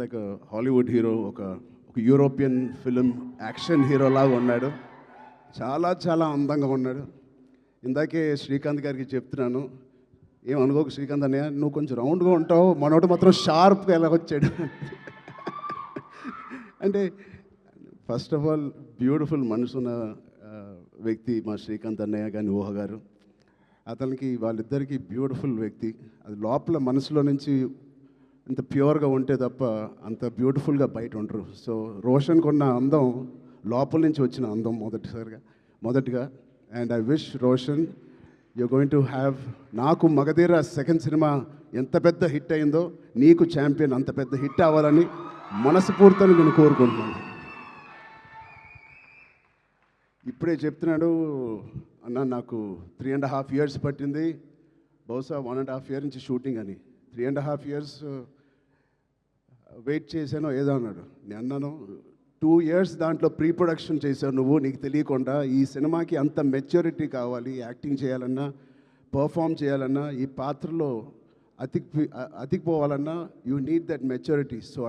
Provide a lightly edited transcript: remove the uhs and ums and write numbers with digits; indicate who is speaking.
Speaker 1: Like Hollywood hero, ఒక European film action hero లాగా ఉన్నాడు. చాలా చాలా అందంగా ఉన్నాడు. ఇందాకే శ్రీకాంత్ గారికి చెప్తున్నాను, ఏమనుకోకు శ్రీకాంత్ అన్నయ్య, నువ్వు కొంచెం రౌండ్గా ఉంటావు, మనోడు మాత్రం షార్ప్గా ఎలా వచ్చాడు అంటే ఫస్ట్ ఆఫ్ ఆల్ బ్యూటిఫుల్ మనసున్న వ్యక్తి మా శ్రీకాంత్ అన్నయ్య కానీ ఊహ గారు. అతనికి వాళ్ళిద్దరికీ బ్యూటిఫుల్ వ్యక్తి, అది లోపల మనసులో నుంచి ఇంత ప్యూర్గా ఉంటే తప్ప అంత బ్యూటిఫుల్గా బయట ఉండరు. సో రోషన్కి ఉన్న అందం లోపల నుంచి వచ్చిన అందం మొదటిగా. And I wish Roshan you going to have, నాకు మగధీర సెకండ్ సినిమా ఎంత పెద్ద హిట్ అయిందో నీకు ఛాంపియన్ అంత పెద్ద హిట్ అవ్వాలని మనస్ఫూర్తిని నేను కోరుకుంటున్నాను. ఇప్పుడే చెప్తున్నాడు అన్న, నాకు 3.5 years పట్టింది, బహుశా 1.5 year నుంచి షూటింగ్ అని. 3.5 years వెయిట్ చేశానో ఏదో అన్నాడు. నేను అన్నాను 2 years దాంట్లో ప్రీ ప్రొడక్షన్ చేశావు నువ్వు, నీకు తెలియకుండా. ఈ సినిమాకి అంత మెచ్యూరిటీ కావాలి, యాక్టింగ్ చేయాలన్నా, పర్ఫామ్ చేయాలన్నా, ఈ పాత్రలో అతికిపోవాలన్నా you need that maturity. So